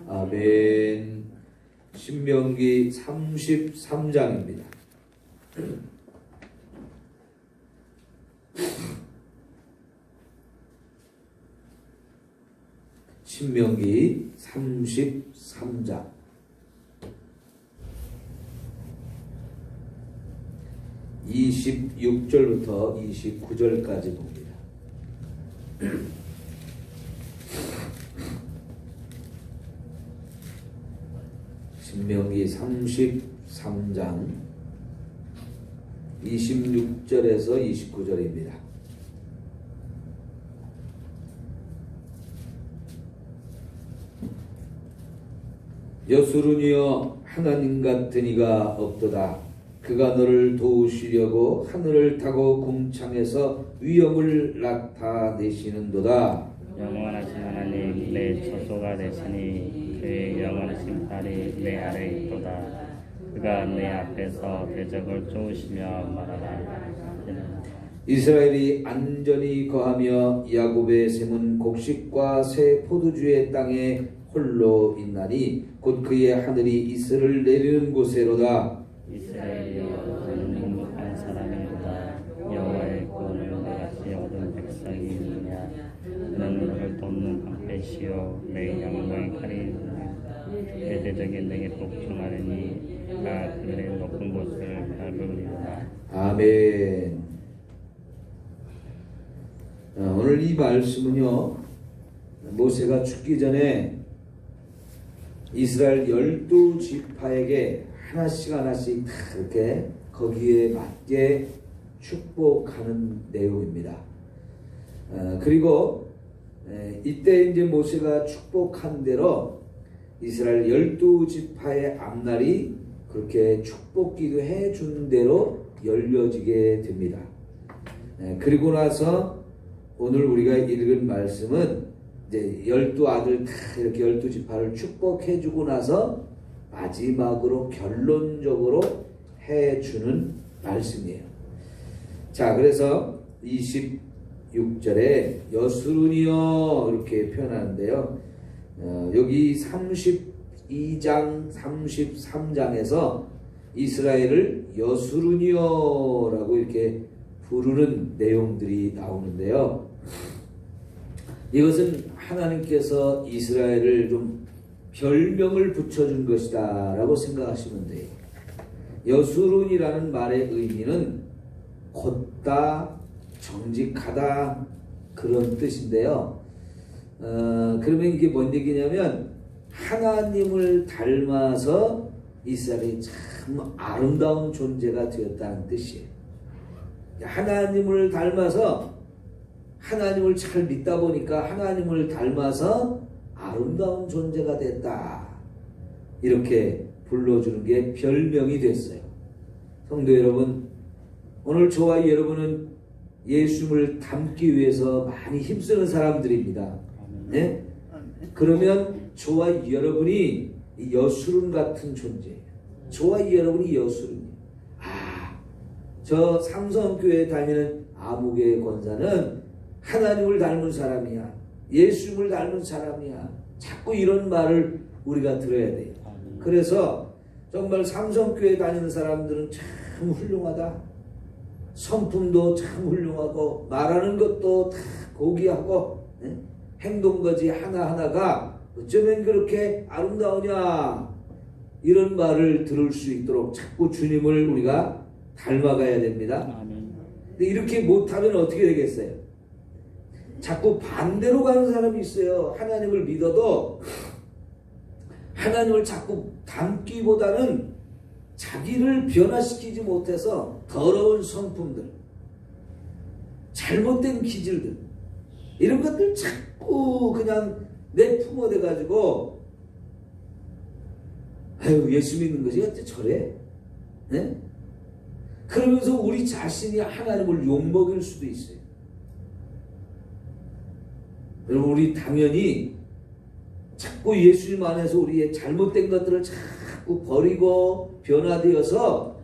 아멘. 신명기 33장입니다. 신명기 33장 26절부터 29절까지 봅니다. 신명기 33장 26절에서 29절입니다. 여수르니여 하나님 같은 이가 없도다. 그가 너를 도우시려고 하늘을 타고 궁창에서 위엄을 나타내시는도다. 영원하신 하나님 내 처소가 되시니 그의 영원하신 팔이 내 아래에 있도다. 그가 내 앞에서 대적을 쫓으시며 말하라. 이스라엘이 안전히 거하며 야곱의 샘은 곡식과 새 포도주의 땅에 홀로 있나니 곧 그의 하늘이 이슬을 내리는 곳에로다. 이스라엘이여 너는 행복한 사람이로다. 여호와의 구원을 너같이 얻은 백성이 있느냐. 그는 너를 돕는 방패시요 내 영광의 칼이 있느냐. 내 대적이 내게 복종하려니 나 그들의 높은 곳을 밟으리로다. 아멘. 오늘 이 말씀은요, 모세가 죽기 전에 이스라엘 12지파에게 하나씩 하나씩 다 이렇게 거기에 맞게 축복하는 내용입니다. 그리고 이때 이제 모세가 축복한 대로 이스라엘 12지파의 앞날이 그렇게 축복기도 해준 대로 열려지게 됩니다. 그리고 나서 오늘 우리가 읽은 말씀은 이제 12아들 다 이렇게 12지파를 축복해주고 나서 마지막으로 결론적으로 해주는 말씀이에요. 자, 그래서 26절에 여수르니여 이렇게 표현하는데요. 여기 32장, 33장에서 이스라엘을 여수르니여라고 이렇게 부르는 내용들이 나오는데요. 이것은 하나님께서 이스라엘을 좀 별명을 붙여준 것이다 라고 생각하시면 돼요. 여수룬이라는 말의 의미는 곧다, 정직하다 그런 뜻인데요. 그러면 이게 뭔 얘기냐면 하나님을 닮아서 이스라엘이 참 아름다운 존재가 되었다는 뜻이에요. 하나님을 닮아서 하나님을 잘 믿다 보니까 하나님을 닮아서 아름다운 존재가 됐다. 이렇게 불러주는 게 별명이 됐어요. 성도 여러분, 오늘 저와 여러분은 예수님을 닮기 위해서 많이 힘쓰는 사람들입니다. 네? 그러면 저와 여러분이 여수른 같은 존재예요. 저와 여러분이 여수른이에요. 저 삼성교회 다니는 아무개 권사는 하나님을 닮은 사람이야. 예수님을 닮은 사람이야. 자꾸 이런 말을 우리가 들어야 돼요. 그래서 정말 삼성교회 다니는 사람들은 참 훌륭하다. 성품도 참 훌륭하고 말하는 것도 다 고귀하고 행동거지 하나하나가 어쩌면 그렇게 아름다우냐 이런 말을 들을 수 있도록 자꾸 주님을 우리가 닮아가야 됩니다. 근데 이렇게 못하면 어떻게 되겠어요? 자꾸 반대로 가는 사람이 있어요. 하나님을 믿어도 하나님을 자꾸 닮기보다는 자기를 변화시키지 못해서 더러운 성품들, 잘못된 기질들 이런 것들 자꾸 그냥 내품어대 가지고 아유 예수 믿는 것이 어째 저래? 네? 그러면서 우리 자신이 하나님을 욕먹일 수도 있어요. 여러분 우리 당연히 자꾸 예수님 안에서 우리의 잘못된 것들을 자꾸 버리고 변화되어서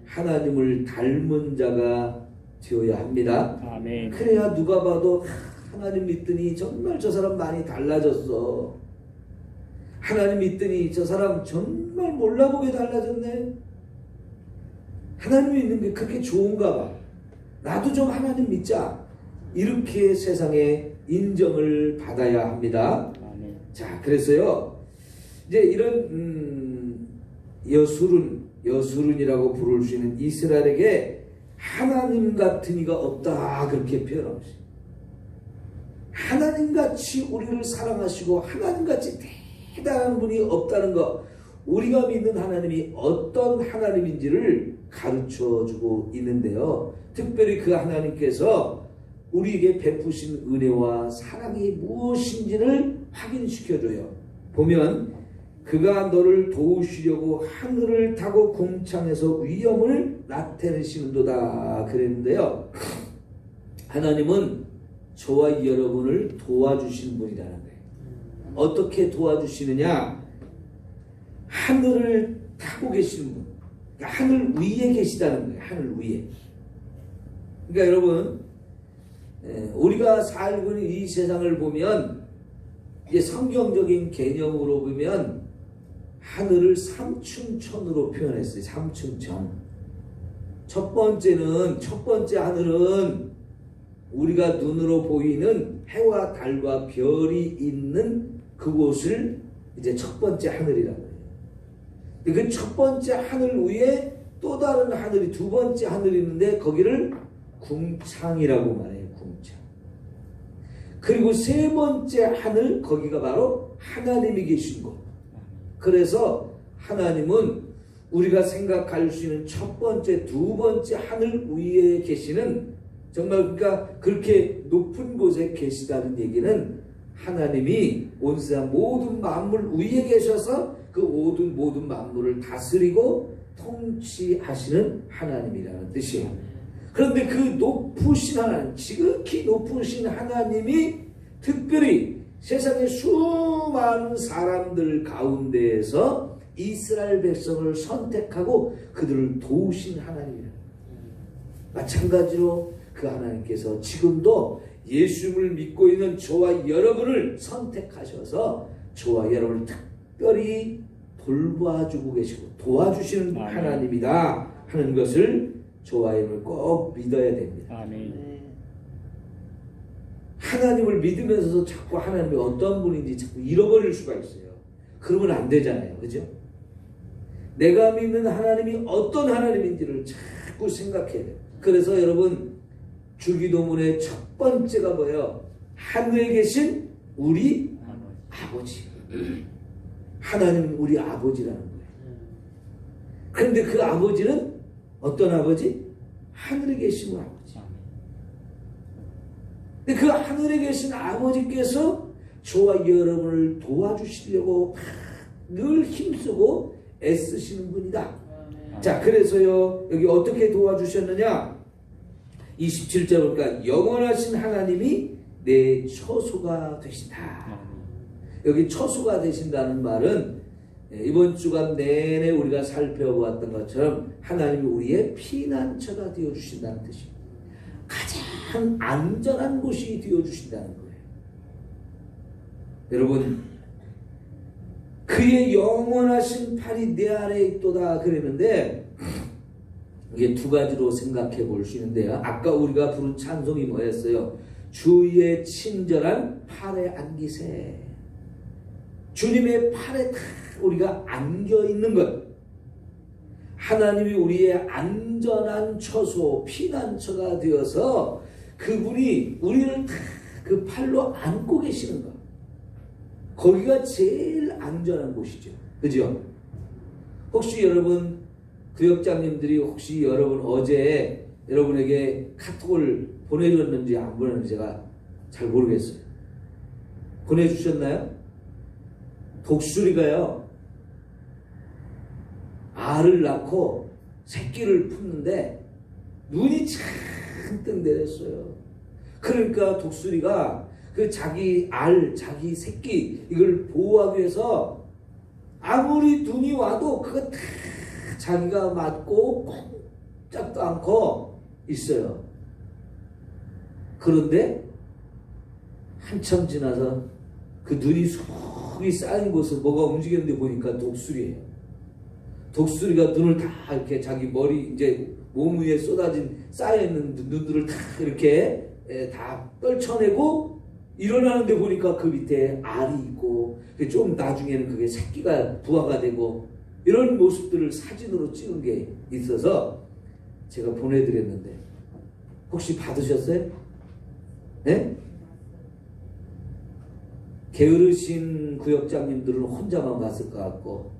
하나님을 닮은 자가 되어야 합니다. 아멘. 그래야 누가 봐도 하나님 믿더니 정말 저 사람 많이 달라졌어. 하나님 믿더니 저 사람 정말 몰라보게 달라졌네. 하나님 믿는 게 그렇게 좋은가 봐. 나도 좀 하나님 믿자. 이렇게 세상에 인정을 받아야 합니다. 아멘. 자, 그래서요, 이제 이런 여수룬이라고 부를 수 있는 이스라엘에게 하나님 같은 이가 없다, 그렇게 표현하고 있어요. 하나님같이 우리를 사랑하시고 하나님같이 대단한 분이 없다는 것, 우리가 믿는 하나님이 어떤 하나님인지를 가르쳐주고 있는데요. 특별히 그 하나님께서 우리에게 베푸신 은혜와 사랑이 무엇인지를 확인시켜줘요. 보면 그가 너를 도우시려고 하늘을 타고 궁창에서 위엄을 나타내시는도다 그랬는데요. 하나님은 저와 여러분을 도와주신 분이라는 거예요. 어떻게 도와주시느냐? 하늘을 타고 계시는 분, 그러니까 하늘 위에 계시다는 거예요. 하늘 위에. 그러니까 여러분, 우리가 살고 있는 이 세상을 보면, 이제 성경적인 개념으로 보면 하늘을 삼층천으로 표현했어요. 삼층천. 첫 번째 하늘은 우리가 눈으로 보이는 해와 달과 별이 있는 그곳을 이제 첫 번째 하늘이라고 해요. 그 첫 번째 하늘 위에 또 다른 하늘이, 두 번째 하늘이 있는데 거기를 궁창이라고 말해요. 궁창. 그리고 세 번째 하늘, 거기가 바로 하나님이 계신 곳. 그래서 하나님은 우리가 생각할 수 있는 첫 번째, 두 번째 하늘 위에 계시는, 정말 그러니까 그렇게 높은 곳에 계시다는 얘기는 하나님이 온 세상 모든 만물 위에 계셔서 그 모든 만물을 다스리고 통치하시는 하나님이라는 뜻이에요. 그런데 그 높으신 하나님, 지극히 높으신 하나님이 특별히 세상의 수많은 사람들 가운데에서 이스라엘 백성을 선택하고 그들을 도우신 하나님이에요. 마찬가지로 그 하나님께서 지금도 예수님을 믿고 있는 저와 여러분을 선택하셔서 저와 여러분을 특별히 돌봐주고 계시고 도와주시는 하나님이다 하는 것을 저와 여러분 꼭 믿어야 됩니다. 아멘. 하나님을 믿으면서도 자꾸 하나님이 어떤 분인지 자꾸 잃어버릴 수가 있어요. 그러면 안 되잖아요. 그죠? 내가 믿는 하나님이 어떤 하나님인지를 자꾸 생각해야 돼요. 그래서 여러분, 주기도문의 첫 번째가 뭐예요? 하늘에 계신 우리 아버지. 하나님은 우리 아버지라는 거예요. 그런데 그 아버지는 어떤 아버지? 하늘에 계신 아버지. 근데 그 하늘에 계신 아버지께서 저와 여러분을 도와주시려고 늘 힘쓰고 애쓰시는 분이다. 자, 그래서요, 여기 어떻게 도와주셨느냐? 27절 보니까 영원하신 하나님이 내 처소가 되신다. 여기 처소가 되신다는 말은 이번 주간 내내 우리가 살펴보았던 것처럼 하나님이 우리의 피난처가 되어주신다는 뜻입니다. 가장 안전한 곳이 되어주신다는 거예요. 여러분, 그의 영원하신 팔이 내 아래에 있도다 그랬는데, 이게 두 가지로 생각해 볼 수 있는데요. 아까 우리가 부른 찬송이 뭐였어요? 주의 친절한 팔에 안기세. 주님의 팔에 다 우리가 안겨 있는 것. 하나님이 우리의 안전한 처소, 피난처가 되어서 그분이 우리를 다 그 팔로 안고 계시는 것. 거기가 제일 안전한 곳이죠. 그죠? 혹시 여러분, 구역장님들이 혹시 여러분 어제 여러분에게 카톡을 보내줬는지 안 보냈는지 제가 잘 모르겠어요. 보내주셨나요? 독수리가요, 알을 낳고 새끼를 품는데 눈이 잔뜩 내렸어요. 그러니까 독수리가 그 자기 알, 자기 새끼 이걸 보호하기 위해서 아무리 눈이 와도 그거 다 자기가 맞고 꼼짝도 않고 있어요. 그런데 한참 지나서 그 눈이 속이 쌓인 곳을 뭐가 움직였는데 보니까 독수리예요. 독수리가 눈을 다 이렇게 자기 머리 이제 몸 위에 쏟아진 쌓여있는 눈들을 다 이렇게 다 떨쳐내고 일어나는데 보니까 그 밑에 알이 있고 좀 나중에는 그게 새끼가 부화가 되고 이런 모습들을 사진으로 찍은 게 있어서 제가 보내드렸는데 혹시 받으셨어요? 네? 게으르신 구역장님들은 혼자만 봤을 것 같고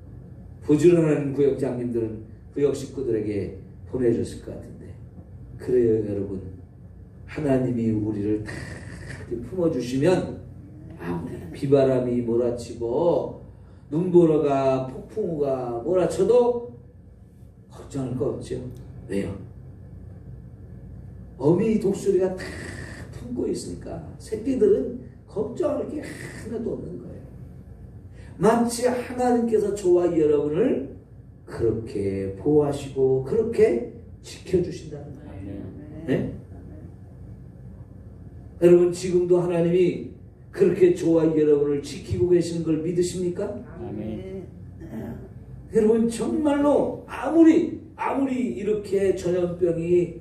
부지런한 구역장님들은 구역 식구들에게 보내줬을 것 같은데 그래요 여러분. 하나님이 우리를 다 품어주시면 아무리 비바람이 몰아치고 눈보라가 폭풍우가 몰아쳐도 걱정할 거 없죠. 왜요? 어미 독수리가 다 품고 있으니까 새끼들은 걱정할 게 하나도 없는 거예요. 마치 하나님께서 저와 여러분을 그렇게 보호하시고 그렇게 지켜주신다는 거예요. 네? 여러분 지금도 하나님이 그렇게 저와 여러분을 지키고 계시는 걸 믿으십니까? 아멘. 여러분 정말로 아무리 이렇게 전염병이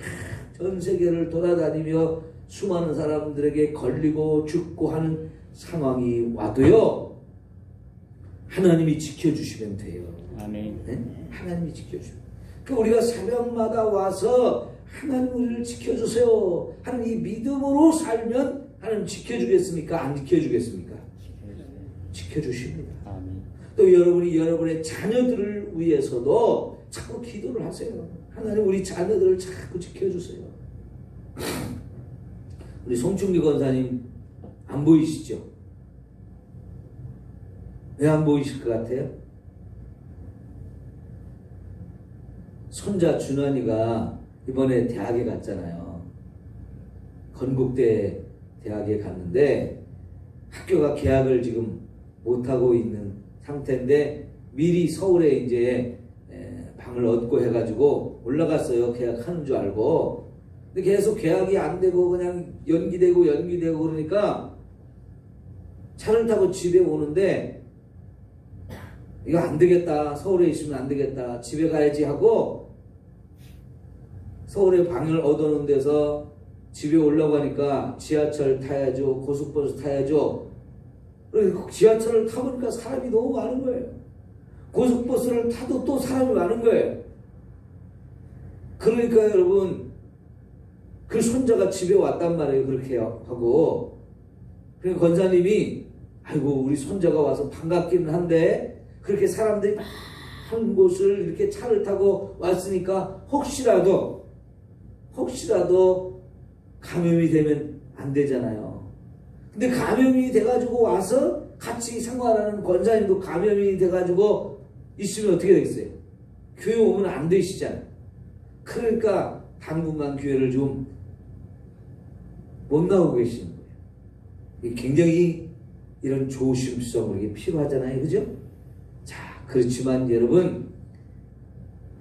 전 세계를 돌아다니며 수많은 사람들에게 걸리고 죽고 하는 상황이 와도요 하나님이 지켜주시면 돼요. 아멘. 네? 하나님이 지켜주시면. 그 우리가 새벽마다 와서 하나님 우리를 지켜주세요 하는 이 믿음으로 살면 하나님 지켜주겠습니까? 안 지켜주겠습니까? 지켜주십니다. 아멘. 또 여러분이 여러분의 자녀들을 위해서도 자꾸 기도를 하세요. 하나님 우리 자녀들을 자꾸 지켜주세요. 우리 송충기 권사님 안 보이시죠? 왜 안 보이실 것 같아요? 손자 준환이가 이번에 대학에 갔잖아요. 건국대 대학에 갔는데 학교가 개학을 지금 못하고 있는 상태인데 미리 서울에 이제 방을 얻고 해가지고 올라갔어요. 계약하는 줄 알고. 근데 계속 계약이 안 되고 그냥 연기되고 그러니까 차를 타고 집에 오는데 이거 안 되겠다. 서울에 있으면 안 되겠다. 집에 가야지 하고 서울에 방을 얻어놓은 데서 집에 올라가니까 지하철 타야죠. 고속버스 타야죠. 그래서 지하철을 타보니까 사람이 너무 많은 거예요. 고속버스를 타도 또 사람이 많은 거예요. 그러니까 여러분 그 손자가 집에 왔단 말이에요. 그렇게 하고 그러니까 권사님이 아이고 우리 손자가 와서 반갑기는 한데 그렇게 사람들이 많은 곳을 이렇게 차를 타고 왔으니까 혹시라도 감염이 되면 안 되잖아요. 근데 감염이 돼가지고 와서 같이 생활하는 권사님도 감염이 돼가지고 있으면 어떻게 되겠어요? 교회 오면 안 되시잖아요. 그러니까 당분간 교회를 좀 못 나오고 계시는 거예요. 굉장히 이런 조심성이 필요하잖아요. 그죠? 자, 그렇지만 여러분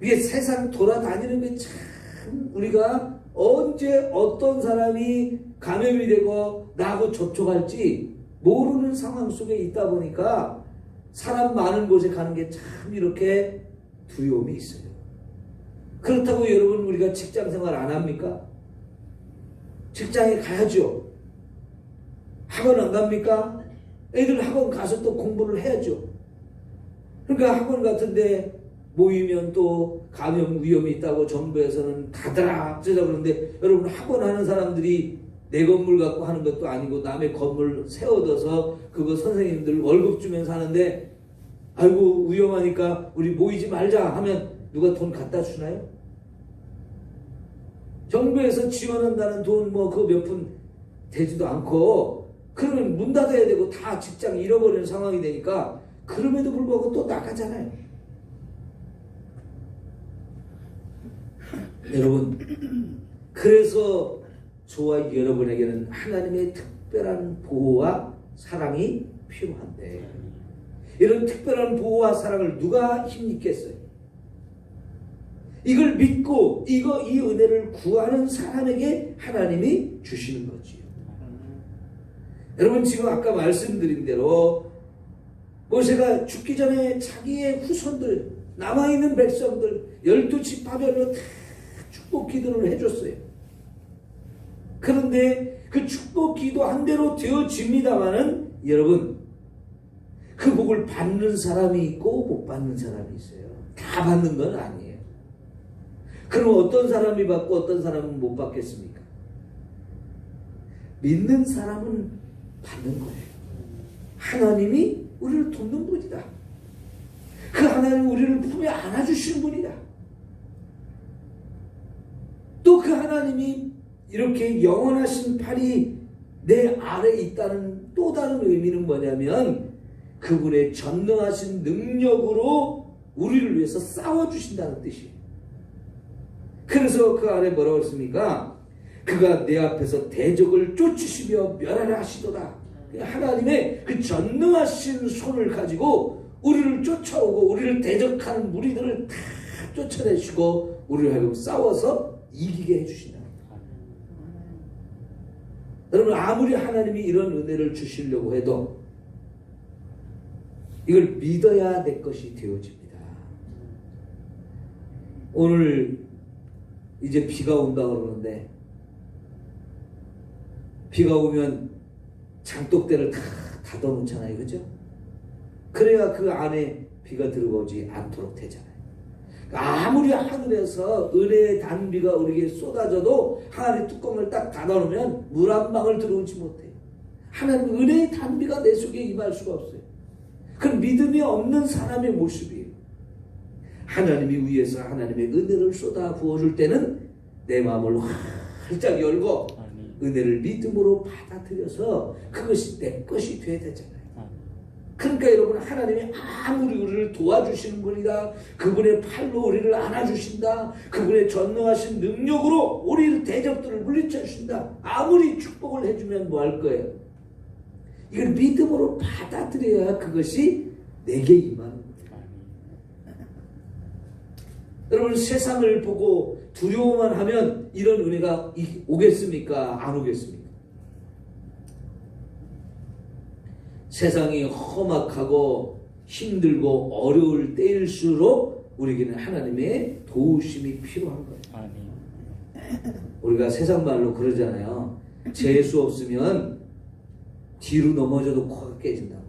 이게 세상 돌아다니는 게 참 우리가 언제 어떤 사람이 감염이 되고 나하고 접촉할지 모르는 상황 속에 있다 보니까 사람 많은 곳에 가는 게 참 이렇게 두려움이 있어요. 그렇다고 여러분 우리가 직장 생활 안 합니까? 직장에 가야죠. 학원 안 갑니까? 애들 학원 가서 또 공부를 해야죠. 그러니까 학원 같은데 모이면 또 감염 위험이 있다고 정부에서는 가더라 어쩌자 그러는데 여러분 학원 하는 사람들이 내 건물 갖고 하는 것도 아니고 남의 건물 세워둬서 그거 선생님들 월급 주면서 하는데 아이고 위험하니까 우리 모이지 말자 하면 누가 돈 갖다 주나요? 정부에서 지원한다는 돈 뭐 그 몇 푼 되지도 않고 그러면 문 닫아야 되고 다 직장 잃어버리는 상황이 되니까 그럼에도 불구하고 또 나가잖아요. 여러분 그래서 저와 여러분에게는 하나님의 특별한 보호와 사랑이 필요한데 이런 특별한 보호와 사랑을 누가 힘입겠어요? 이걸 믿고 이 은혜를 구하는 사람에게 하나님이 주시는 거지요. 여러분 지금 아까 말씀드린 대로 모세가 죽기 전에 자기의 후손들, 남아있는 백성들 12지파별로 다 축복 기도를 해줬어요. 그런데 그 축복 기도한 대로 되어집니다마는 여러분 그 복을 받는 사람이 있고 못 받는 사람이 있어요. 다 받는 건 아니에요. 그럼 어떤 사람이 받고 어떤 사람은 못 받겠습니까? 믿는 사람은 받는 거예요. 하나님이 우리를 돕는 분이다. 그 하나님 우리를 품에 안아주시는 분이다. 또 그 하나님이 이렇게 영원하신 팔이 내 아래에 있다는 또 다른 의미는 뭐냐면 그분의 전능하신 능력으로 우리를 위해서 싸워주신다는 뜻이에요. 그래서 그 아래 뭐라고 했습니까? 그가 내 앞에서 대적을 쫓으시며 멸하려 하시도다. 하나님의 그 전능하신 손을 가지고 우리를 쫓아오고 우리를 대적하는 무리들을 다 쫓아내시고 우리를 하여금 싸워서 이기게 해주신다. 여러분 아무리 하나님이 이런 은혜를 주시려고 해도 이걸 믿어야 내 것이 되어집니다. 오늘 이제 비가 온다 그러는데 비가 오면 장독대를 다 닫아놓잖아요. 그죠? 그래야 그 안에 비가 들어오지 않도록 되잖아요. 아무리 하늘에서 은혜의 단비가 우리에게 쏟아져도 하늘의 뚜껑을 딱 닫아놓으면 물 한 방울 들어오지 못해요. 하나님 은혜의 단비가 내 속에 임할 수가 없어요. 그건 믿음이 없는 사람의 모습이에요. 하나님이 위에서 하나님의 은혜를 쏟아 부어줄 때는 내 마음을 활짝 열고 은혜를 믿음으로 받아들여서 그것이 내 것이 돼야 되잖아요. 그러니까 여러분 하나님이 아무리 우리를 도와주시는 분이다. 그분의 팔로 우리를 안아주신다. 그분의 전능하신 능력으로 우리를 대적들을 물리쳐 주신다. 아무리 축복을 해주면 뭐 할 거예요? 이걸 믿음으로 받아들여야 그것이 내게 임하는 거예요. 여러분 세상을 보고 두려워만 하면 이런 은혜가 오겠습니까? 안 오겠습니까? 세상이 험악하고 힘들고 어려울 때일수록 우리에게는 하나님의 도우심이 필요한 거예요. 아멘. 우리가 세상 말로 그러잖아요. 재수 없으면 뒤로 넘어져도 코가 깨진다고.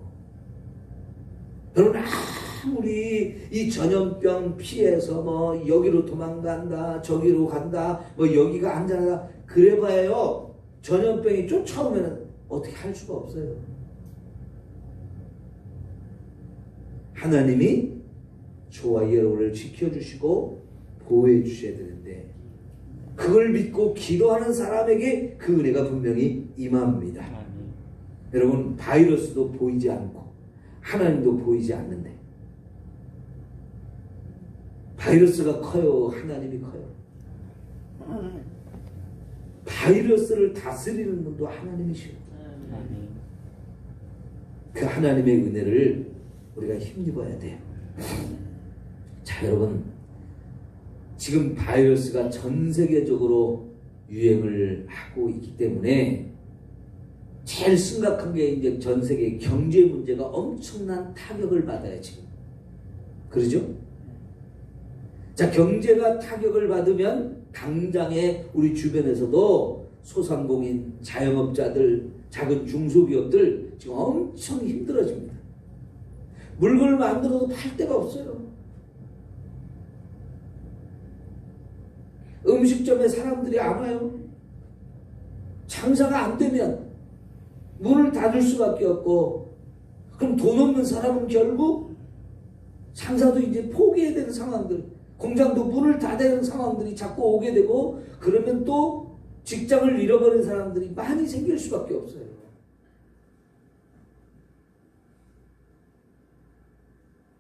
여러분 아무리 이 전염병 피해서 뭐 여기로 도망간다 저기로 간다 뭐 여기가 안전하다 그래봐요. 전염병이 쫓아오면 어떻게 할 수가 없어요. 하나님이 저와 여러분을 지켜주시고 보호해 주셔야 되는데 그걸 믿고 기도하는 사람에게 그 은혜가 분명히 임합니다. 여러분 바이러스도 보이지 않고 하나님도 보이지 않는데 바이러스가 커요? 하나님이 커요? 바이러스를 다스리는 분도 하나님이시오. 그 하나님의 은혜를 우리가 힘입어야 돼요. 자 여러분 지금 바이러스가 전 세계적으로 유행을 하고 있기 때문에 제일 심각한 게 이제 전 세계 경제 문제가 엄청난 타격을 받아요 지금. 그러죠? 자 경제가 타격을 받으면 당장에 우리 주변에서도 소상공인, 자영업자들, 작은 중소기업들 지금 엄청 힘들어집니다. 물건을 만들어도 팔 데가 없어요. 음식점에 사람들이 안 와요. 장사가 안 되면 문을 닫을 수밖에 없고 그럼 돈 없는 사람은 결국 장사도 이제 포기해야 되는 상황들, 공장도 문을 닫아야 되는 상황들이 자꾸 오게 되고 그러면 또 직장을 잃어버린 사람들이 많이 생길 수밖에 없어요.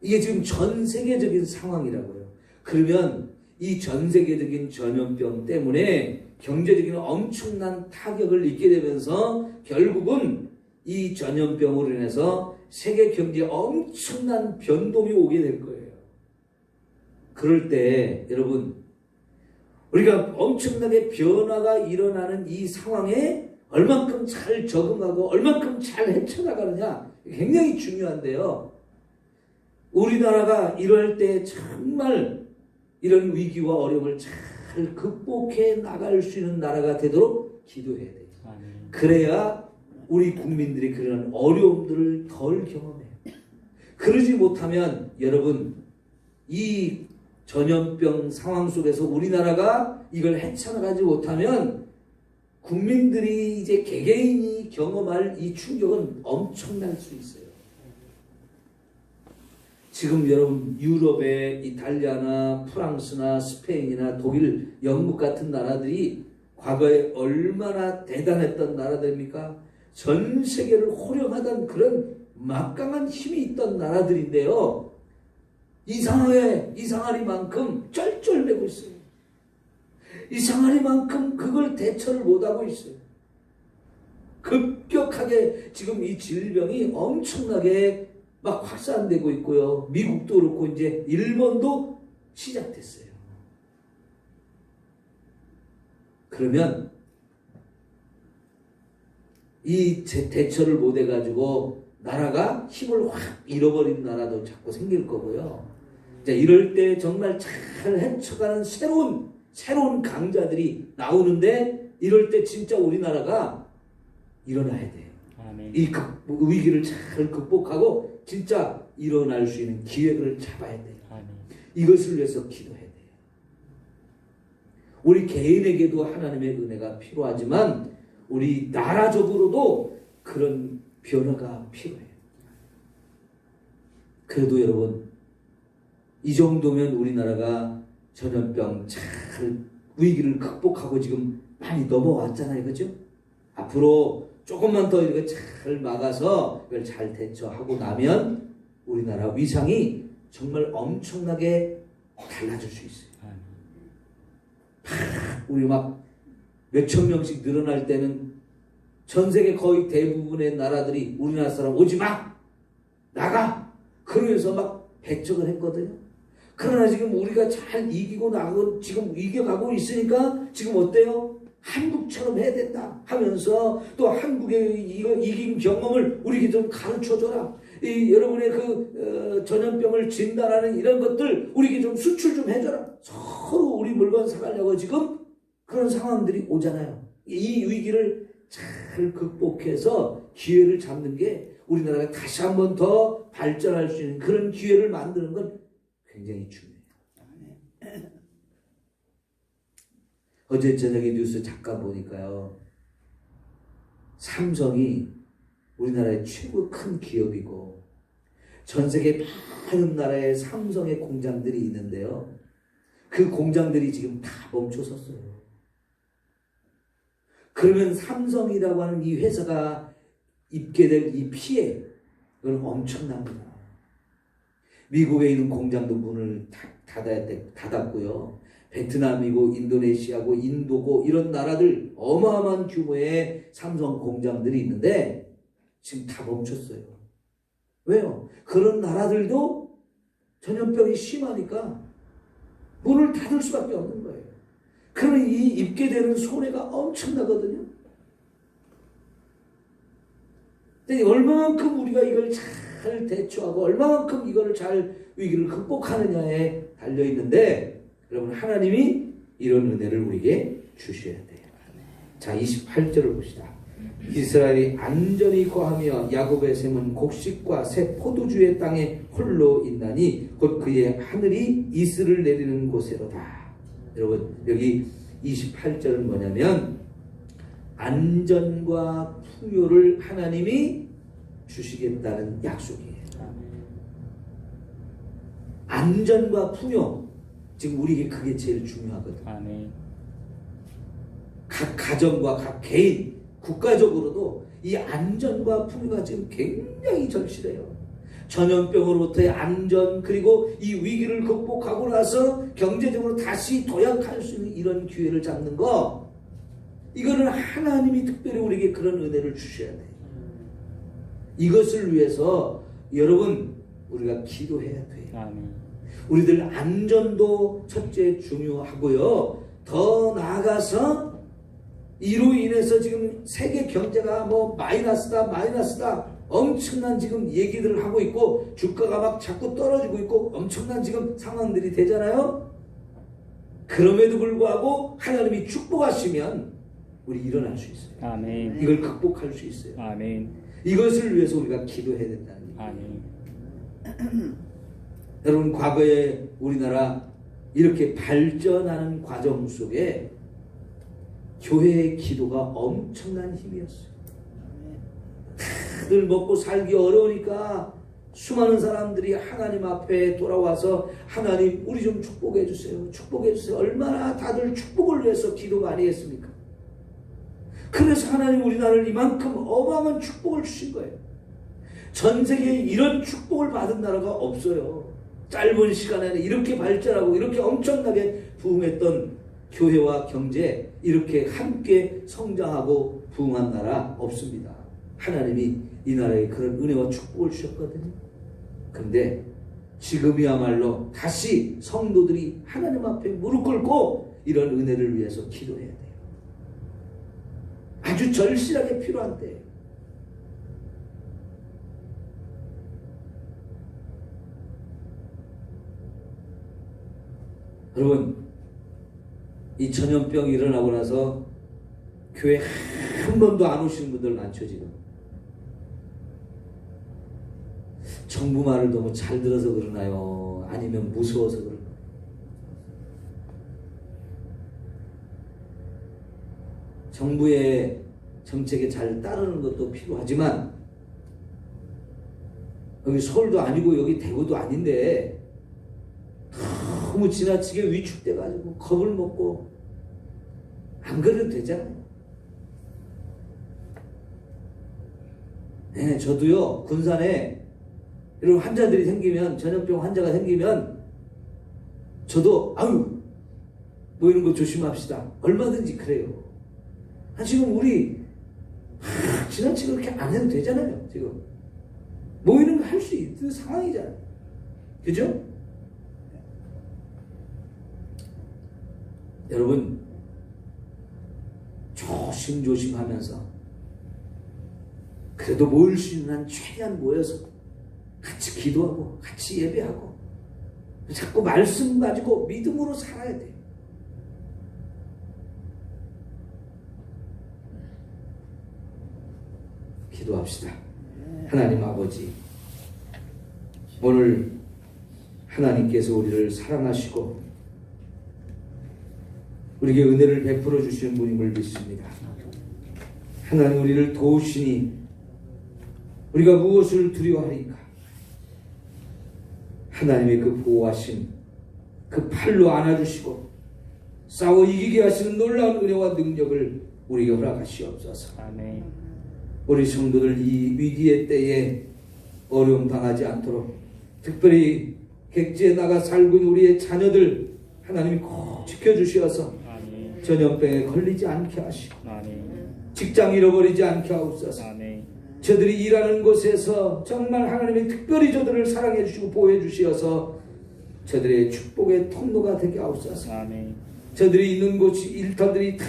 이게 지금 전 세계적인 상황이라고요. 그러면 이 전 세계적인 전염병 때문에 경제적인 엄청난 타격을 입게 되면서 결국은 이 전염병으로 인해서 세계 경제에 엄청난 변동이 오게 될 거예요. 그럴 때 여러분 우리가 엄청나게 변화가 일어나는 이 상황에 얼만큼 잘 적응하고 얼만큼 잘 헤쳐나가느냐 굉장히 중요한데요. 우리나라가 이럴 때 정말 이런 위기와 어려움을 잘 극복해 나갈 수 있는 나라가 되도록 기도해야 돼요. 그래야 우리 국민들이 그런 어려움들을 덜 경험해요. 그러지 못하면 여러분 이 전염병 상황 속에서 우리나라가 이걸 헤쳐나가지 못하면 국민들이 이제 개개인이 경험할 이 충격은 엄청날 수 있어요. 지금 여러분 유럽의 이탈리아나 프랑스나 스페인이나 독일, 영국 같은 나라들이 과거에 얼마나 대단했던 나라들입니까? 전 세계를 호령하던 그런 막강한 힘이 있던 나라들인데요. 이상하리만큼 쩔쩔매고 있어요. 이상하리만큼 그걸 대처를 못하고 있어요. 급격하게 지금 이 질병이 엄청나게 막 확산되고 있고요. 미국도 그렇고 이제 일본도 시작됐어요. 그러면 이 대처를 못 해가지고 나라가 힘을 확 잃어버린 나라도 자꾸 생길 거고요. 자, 이럴 때 정말 잘 헤쳐가는 새로운 강자들이 나오는데 이럴 때 진짜 우리나라가 일어나야 돼요. 아멘. 이 위기를 잘 극복하고 진짜 일어날 수 있는 기회를 잡아야 돼요. 아멘. 이것을 위해서 기도해야 돼요. 우리 개인에게도 하나님의 은혜가 필요하지만 우리 나라적으로도 그런 변화가 필요해요. 그래도 여러분 이 정도면 우리나라가 전염병 잘 위기를 극복하고 지금 많이 넘어왔잖아요. 그죠? 앞으로 조금만 더 이렇게 잘 막아서 이걸 잘 대처하고 나면 우리나라 위상이 정말 엄청나게 달라질 수 있어요. 우리 막 몇천 명씩 늘어날 때는 전 세계 거의 대부분의 나라들이 우리나라 사람 오지 마! 나가! 그러면서 막 배척을 했거든요. 그러나 지금 우리가 잘 이기고 나고 지금 이겨가고 있으니까 지금 어때요? 한국처럼 해야 된다 하면서 또 한국의 이긴 경험을 우리에게 좀 가르쳐줘라. 여러분의 전염병을 진단하는 이런 것들 우리에게 좀 수출 좀 해줘라. 서로 우리 물건 사가려고 지금 그런 상황들이 오잖아요. 이 위기를 잘 극복해서 기회를 잡는 게 우리나라가 다시 한번 더 발전할 수 있는 그런 기회를 만드는 건 굉장히 중요해요. 어제 저녁에 뉴스 잠깐 보니까요. 삼성이 우리나라의 최고 큰 기업이고 전 세계 많은 나라에 삼성의 공장들이 있는데요. 그 공장들이 지금 다 멈춰섰어요. 그러면 삼성이라고 하는 이 회사가 입게 될 이 피해 그건 엄청납니다. 미국에 있는 공장도 문을 닫았고요. 베트남이고 인도네시아고 인도고 이런 나라들 어마어마한 규모의 삼성 공장들이 있는데 지금 다 멈췄어요. 왜요? 그런 나라들도 전염병이 심하니까 문을 닫을 수밖에 없는 거예요. 그러면 이 입게 되는 손해가 엄청나거든요. 얼마만큼 우리가 이걸 잘 대처하고 얼마만큼 이걸 잘 위기를 극복하느냐에 달려있는데 여러분 하나님이 이런 은혜를 우리에게 주셔야 돼요. 자 28절을 봅시다. 이스라엘이 안전히 거하며 야곱의 샘은 곡식과 새 포도주의 땅에 홀로 있나니 곧 그의 하늘이 이슬을 내리는 곳에로다. 여러분 여기 28절은 뭐냐면 안전과 풍요를 하나님이 주시겠다는 약속이에요. 안전과 풍요 지금 우리에게 그게 제일 중요하거든. 각 가정과 각 개인 국가적으로도 이 안전과 풍요가 지금 굉장히 절실해요. 전염병으로부터의 안전 그리고 이 위기를 극복하고 나서 경제적으로 다시 도약할 수 있는 이런 기회를 잡는 거 이거는 하나님이 특별히 우리에게 그런 은혜를 주셔야 돼요. 이것을 위해서 여러분 우리가 기도해야 돼요. 우리들 안전도 첫째 중요하고요. 더 나아가서 이로 인해서 지금 세계 경제가 뭐 마이너스다 엄청난 지금 얘기들을 하고 있고 주가가 막 자꾸 떨어지고 있고 엄청난 지금 상황들이 되잖아요. 그럼에도 불구하고 하나님이 축복하시면 우리 일어날 수 있어요. 아멘. 이걸 극복할 수 있어요. 아멘. 이것을 위해서 우리가 기도해야 된다는 얘기예요. 아멘. 여러분, 과거에 우리나라 이렇게 발전하는 과정 속에 교회의 기도가 엄청난 힘이었어요. 다들 먹고 살기 어려우니까 수많은 사람들이 하나님 앞에 돌아와서 하나님 우리 좀 축복해 주세요. 축복해 주세요. 얼마나 다들 축복을 위해서 기도 많이 했습니까? 그래서 하나님 우리나라를 이만큼 어마어마한 축복을 주신 거예요. 전 세계에 이런 축복을 받은 나라가 없어요. 짧은 시간에 이렇게 발전하고 이렇게 엄청나게 부흥했던 교회와 경제, 이렇게 함께 성장하고 부흥한 나라 없습니다. 하나님이 이 나라에 그런 은혜와 축복을 주셨거든요. 그런데 지금이야말로 다시 성도들이 하나님 앞에 무릎 꿇고 이런 은혜를 위해서 기도해야 돼요. 아주 절실하게 필요한 때예요. 여러분, 이 전염병이 일어나고 나서 교회 한 번도 안 오시는 분들 많죠. 지금 정부 말을 너무 잘 들어서 그러나요? 아니면 무서워서 그러나요? 정부의 정책에 잘 따르는 것도 필요하지만 여기 서울도 아니고 여기 대구도 아닌데 너무 지나치게 위축돼가지고 겁을 먹고 안 그래도 되잖아요. 네, 저도요, 군산에 이런 환자들이 생기면, 전염병 환자가 생기면 저도 아유 뭐 이런 거 조심합시다, 얼마든지 그래요. 지금 우리 지나치게 그렇게 안 해도 되잖아요. 지금 모이는 거 할 수 있는 상황이잖아요. 그죠? 여러분, 조심조심 하면서 그래도 모일 수 있는 한 최대한 모여서 같이 기도하고 같이 예배하고 자꾸 말씀 가지고 믿음으로 살아야 돼요. 기도합시다. 하나님 아버지, 오늘 하나님께서 우리를 사랑하시고 우리에게 은혜를 베풀어 주시는 분임을 믿습니다. 하나님 우리를 도우시니 우리가 무엇을 두려워하리까? 하나님의 그 보호하심, 그 팔로 안아주시고 싸워 이기게 하시는 놀라운 은혜와 능력을 우리에게 허락하시옵소서. 아멘. 우리 성도들 이 위기의 때에 어려움 당하지 않도록, 특별히 객지에 나가 살고 있는 우리의 자녀들 하나님이 꼭 지켜주시어서 전염병에 걸리지 않게 하시고 직장 잃어버리지 않게 하옵소서. 저들이 일하는 곳에서 정말 하나님이 특별히 저들을 사랑해 주시고 보호해 주시어서 저들의 축복의 통로가 되게 하옵소서. 저들이 있는 곳이 일터들이 다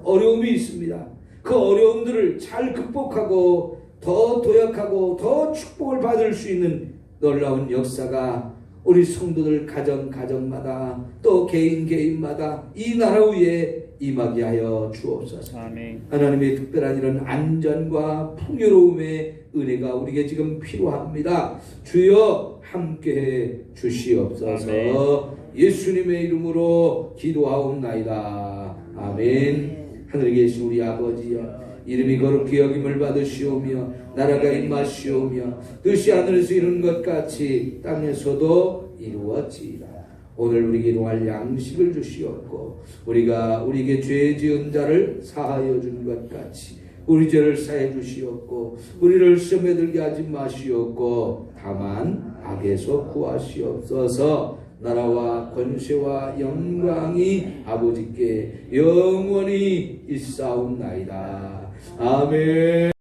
어려움이 있습니다. 그 어려움들을 잘 극복하고 더 도약하고 더 축복을 받을 수 있는 놀라운 역사가 우리 성도들 가정마다 또 개인마다 이 나라 위에 임하게 하여 주옵소서. 아멘. 하나님의 특별한 이런 안전과 풍요로움의 은혜가 우리에게 지금 필요합니다. 주여 함께해 주시옵소서. 아멘. 예수님의 이름으로 기도하옵나이다. 아멘. 하늘에 계신 우리 아버지여, 이름이 거룩히 여김을 받으시오며 나라가 임하시오며 뜻이 하늘에서 이루는 것 같이 땅에서도 이루어지이다. 오늘 우리에게 일용할 양식을 주시옵고 우리가 우리에게 죄 지은 자를 사하여 준 것 같이 우리 죄를 사해 주시옵고 우리를 시험에 들게 하지 마시옵고 다만 악에서 구하시옵소서. 나라와 권세와 영광이 아버지께 영원히 있사옵나이다. 아멘.